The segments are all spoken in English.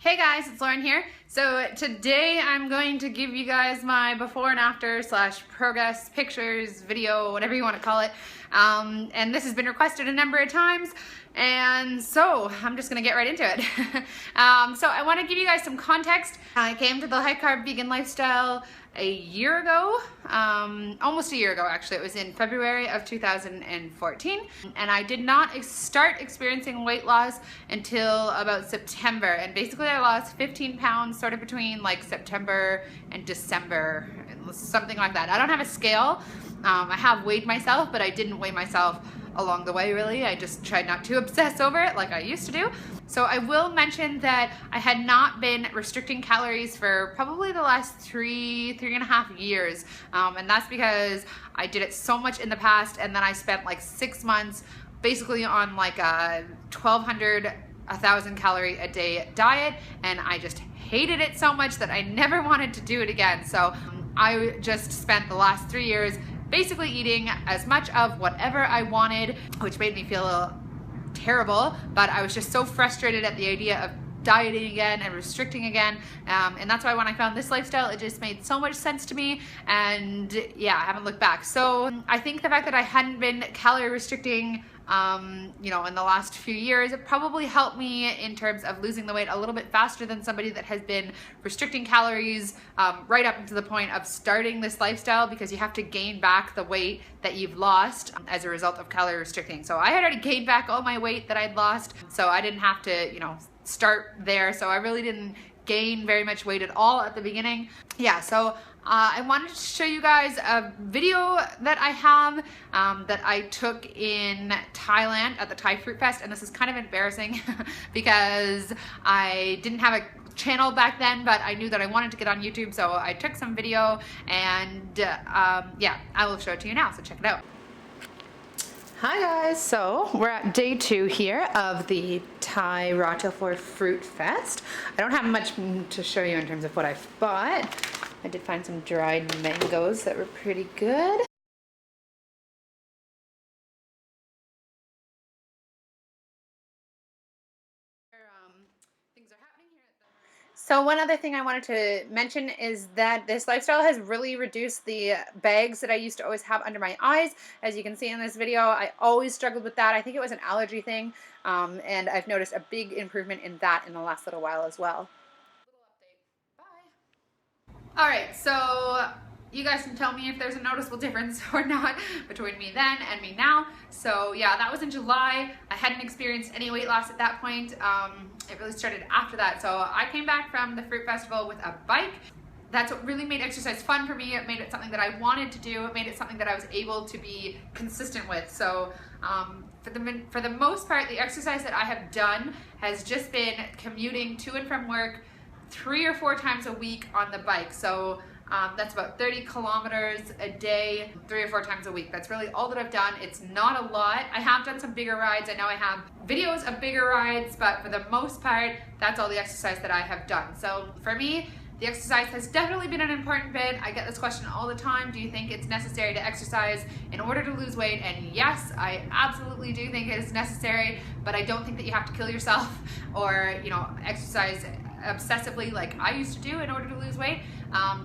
Hey guys, it's Lauren here. So today I'm going to give you guys my before and after / progress pictures, video, whatever you want to call it. And this has been requested a number of times. And so I'm just going to get right into it. So I want to give you guys some context. I came to the high carb vegan lifestyle a year ago, almost a year ago actually. It was in February of 2014, and I did not start experiencing weight loss until about September, and basically I lost 15 pounds sort of between like September and December, something like that. I don't have a scale. I have weighed myself, but I didn't weigh myself along the way really. I just tried not to obsess over it like I used to do. So I will mention that I had not been restricting calories for probably the last three and a half years. And that's because I did it so much in the past, and then I spent like 6 months basically on like a 1,000 calorie a day diet, and I just hated it so much that I never wanted to do it again. So I just spent the last 3 years basically eating as much of whatever I wanted, which made me feel terrible, but I was just so frustrated at the idea of dieting again and restricting again, and that's why when I found this lifestyle, it just made so much sense to me, and yeah, I haven't looked back. So I think the fact that I hadn't been calorie restricting in the last few years, it probably helped me in terms of losing the weight a little bit faster than somebody that has been restricting calories right up to the point of starting this lifestyle, because you have to gain back the weight that you've lost as a result of calorie restricting. So I had already gained back all my weight that I'd lost, so I didn't have to, start there. So I really didn't gain very much weight at all at the beginning. Yeah, so I wanted to show you guys a video that I have that I took in Thailand at the Thai Fruit Fest, and this is kind of embarrassing because I didn't have a channel back then, but I knew that I wanted to get on YouTube, so I took some video, and yeah, I will show it to you now, so check it out. Hi guys, so we're at day 2 here of the Thai Rata Fruit Fest. I don't have much to show you in terms of what I've bought. I did find some dried mangoes that were pretty good. So one other thing I wanted to mention is that this lifestyle has really reduced the bags that I used to always have under my eyes. As you can see in this video, I always struggled with that. I think it was an allergy thing, and I've noticed a big improvement in that in the last little while as well. All right, so you guys can tell me if there's a noticeable difference or not between me then and me now. So yeah, that was in July. I hadn't experienced any weight loss at that point. It really started after that. So I came back from the Fruit Festival with a bike. That's what really made exercise fun for me. It made it something that I wanted to do. It made it something that I was able to be consistent with. So for the most part, the exercise that I have done has just been commuting to and from work 3 or 4 times a week on the bike. So that's about 30 kilometers a day, 3 or 4 times a week. That's really all that I've done. It's not a lot. I have done some bigger rides. I know I have videos of bigger rides, but for the most part, that's all the exercise that I have done. So for me, the exercise has definitely been an important bit. I get this question all the time. Do you think it's necessary to exercise in order to lose weight? And yes, I absolutely do think it is necessary, but I don't think that you have to kill yourself or, exercise obsessively like I used to do in order to lose weight.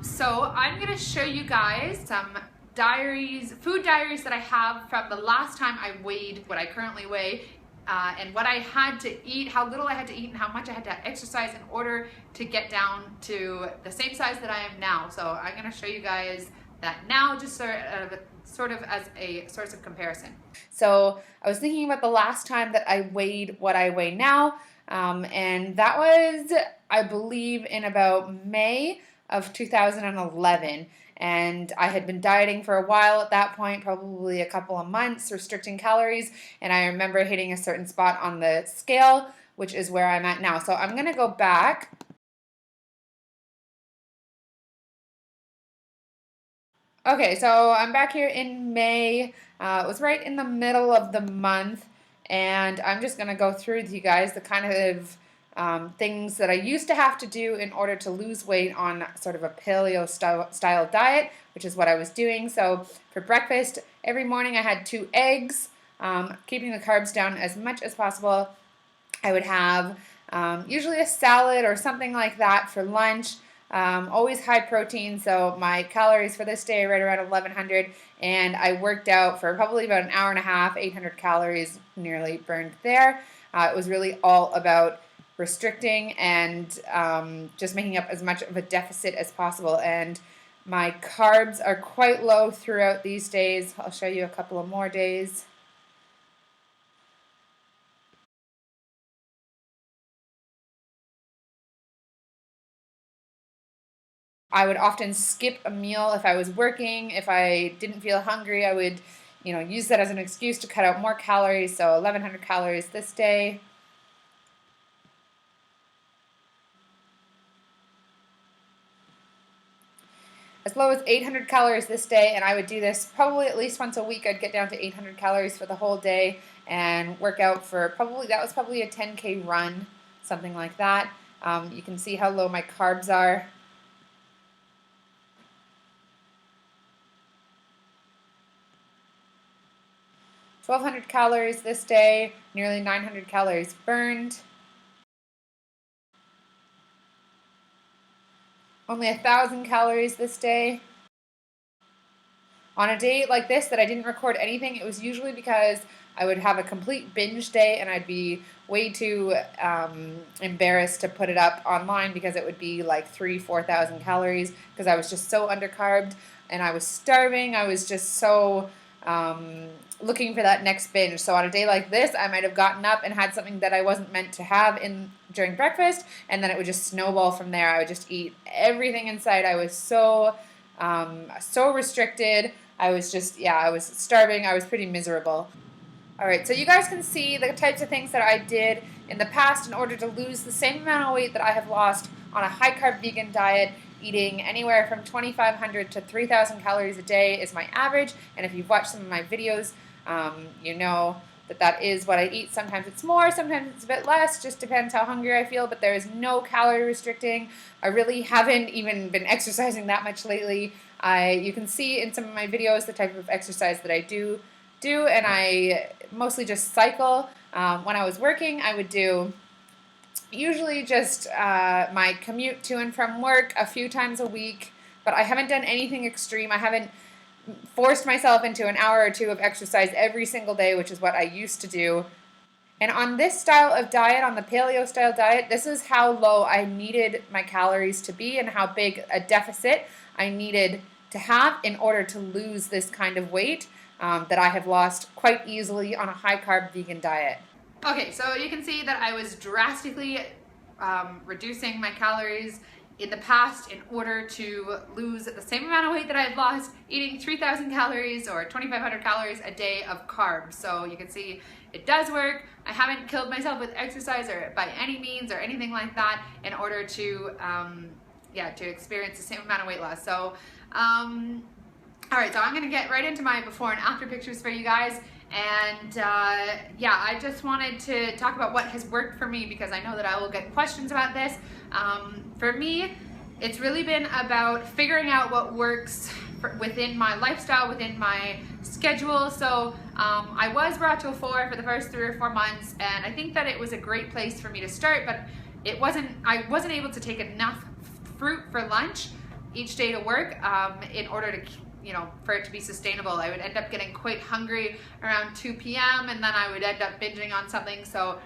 So I'm going to show you guys some food diaries that I have from the last time I weighed what I currently weigh, and what I had to eat, how little I had to eat, and how much I had to exercise in order to get down to the same size that I am now. So I'm going to show you guys that now, just sort of as a source of comparison. So I was thinking about the last time that I weighed what I weigh now, and that was, I believe, in about May of 2011. And I had been dieting for a while at that point, probably a couple of months, restricting calories. And I remember hitting a certain spot on the scale, which is where I'm at now. So I'm going to go back. Okay, so I'm back here in May. It was right in the middle of the month. And I'm just going to go through with you guys the kind of things that I used to have to do in order to lose weight on sort of a paleo style diet, which is what I was doing. So for breakfast, every morning I had 2 eggs, keeping the carbs down as much as possible. I would have Usually a salad or something like that for lunch. Always high protein, so my calories for this day are right around 1100, and I worked out for probably about an hour and a half, 800 calories nearly burned there. It was really all about restricting and just making up as much of a deficit as possible. And my carbs are quite low throughout these days. I'll show you a couple of more days. I would often skip a meal if I was working. If I didn't feel hungry, I would, use that as an excuse to cut out more calories. So 1100 calories this day. As low as 800 calories this day, and I would do this probably at least once a week. I'd get down to 800 calories for the whole day and work out for that was probably a 10K run, something like that. You can see how low my carbs are. 1,200 calories this day, nearly 900 calories burned. Only 1,000 calories this day. On a day like this that I didn't record anything, it was usually because I would have a complete binge day and I'd be way too embarrassed to put it up online because it would be like 4,000 calories because I was just so undercarbed and I was starving. I was just so looking for that next binge. So on a day like this, I might have gotten up and had something that I wasn't meant to have during breakfast, and then it would just snowball from there. I would just eat everything in sight. I was so restricted. I was starving. I was pretty miserable. All right, so you guys can see the types of things that I did in the past in order to lose the same amount of weight that I have lost on a high-carb vegan diet. Eating anywhere from 2,500 to 3,000 calories a day is my average, and if you've watched some of my videos, you know that is what I eat. Sometimes it's more, sometimes it's a bit less, just depends how hungry I feel, but there is no calorie restricting. I really haven't even been exercising that much lately. You can see in some of my videos the type of exercise that I do, and I mostly just cycle. When I was working, I would do usually just my commute to and from work a few times a week, but I haven't done anything extreme. I haven't forced myself into an hour or two of exercise every single day, which is what I used to do. And on this style of diet, on the paleo style diet, this is how low I needed my calories to be and how big a deficit I needed to have in order to lose this kind of weight that I have lost quite easily on a high-carb vegan diet. Okay, so you can see that I was drastically reducing my calories in the past in order to lose the same amount of weight that I've lost eating 3,000 calories or 2,500 calories a day of carbs. So you can see it does work. I haven't killed myself with exercise or by any means or anything like that in order to to experience the same amount of weight loss. So all right, so I'm gonna get right into my before and after pictures for you guys. And I just wanted to talk about what has worked for me because I know that I will get questions about this. For me, it's really been about figuring out what works within my lifestyle, within my schedule. So I was Rato 4 for the first 3 or 4 months, and I think that it was a great place for me to start, but I wasn't able to take enough fruit for lunch each day to work in order to for it to be sustainable. I would end up getting quite hungry around 2 p.m. and then I would end up binging on something. So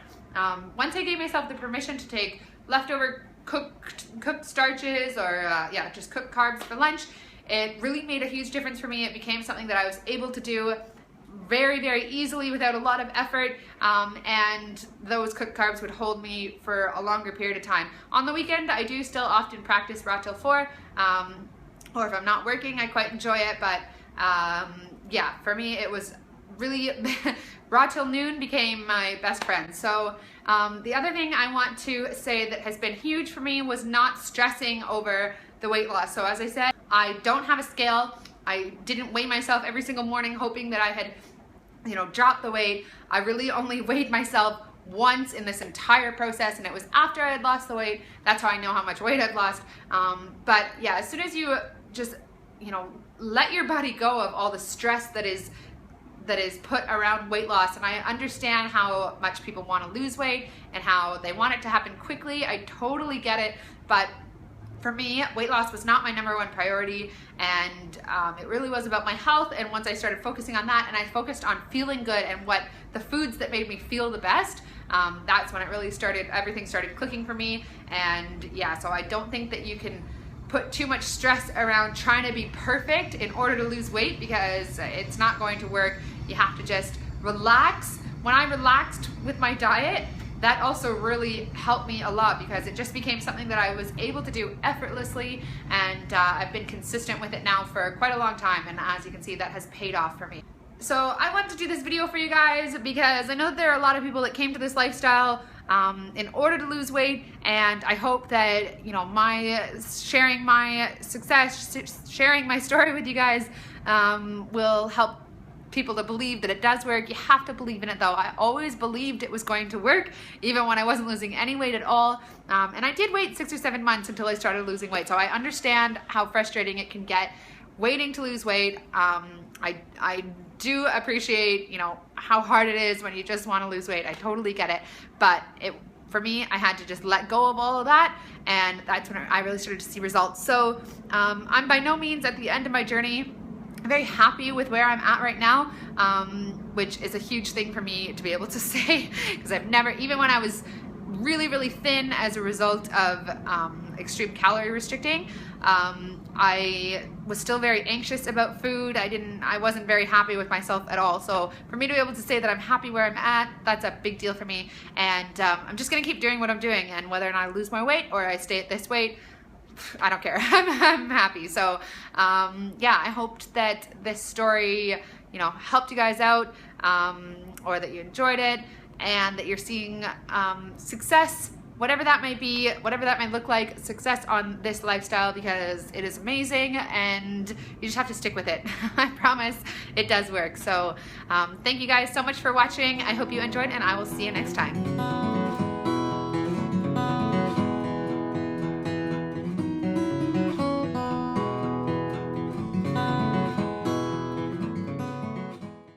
once I gave myself the permission to take leftover cooked starches or just cooked carbs for lunch, it really made a huge difference for me. It became something that I was able to do very, very easily without a lot of effort, and those cooked carbs would hold me for a longer period of time. On the weekend, I do still often practice Rato 4, or if I'm not working, I quite enjoy it, but for me it was really, raw till noon became my best friend. So the other thing I want to say that has been huge for me was not stressing over the weight loss. So as I said, I don't have a scale. I didn't weigh myself every single morning hoping that I had dropped the weight. I really only weighed myself once in this entire process, and it was after I had lost the weight. That's how I know how much weight I've lost. But yeah, as soon as you just let your body go of all the stress that is that is put around weight loss, and I understand how much people want to lose weight and how they want it to happen quickly. I totally get it, but for me, weight loss was not my #1 priority, and it really was about my health. And once I started focusing on that and I focused on feeling good and what the foods that made me feel the best, that's when it really started, everything started clicking for me. And yeah, so I don't think that you can put too much stress around trying to be perfect in order to lose weight, because it's not going to work. You have to just relax. When I relaxed with my diet, that also really helped me a lot, because it just became something that I was able to do effortlessly, and I've been consistent with it now for quite a long time, and as you can see, that has paid off for me. So I wanted to do this video for you guys because I know that there are a lot of people that came to this lifestyle in order to lose weight, and I hope that, you know, my sharing my success, sharing my story with you guys will help people to believe that it does work. You have to believe in it though. I always believed it was going to work, even when I wasn't losing any weight at all. And I did wait 6 or 7 months until I started losing weight. So I understand how frustrating it can get waiting to lose weight. I do appreciate, you know, how hard it is when you just want to lose weight. I totally get it. But for me, I had to just let go of all of that, and that's when I really started to see results. So I'm by no means at the end of my journey. I'm very happy with where I'm at right now, which is a huge thing for me to be able to say, because I've never, even when I was really, really thin as a result of extreme calorie restricting, I was still very anxious about food. I wasn't very happy with myself at all. So for me to be able to say that I'm happy where I'm at, that's a big deal for me. And I'm just gonna keep doing what I'm doing, and whether or not I lose my weight or I stay at this weight, I don't care. I'm happy. So yeah, I hoped that this story, you know, helped you guys out, or that you enjoyed it, and that you're seeing success, whatever that may be, whatever that may look like, success on this lifestyle, because it is amazing and you just have to stick with it. I promise it does work. So thank you guys so much for watching. I hope you enjoyed, and I will see you next time.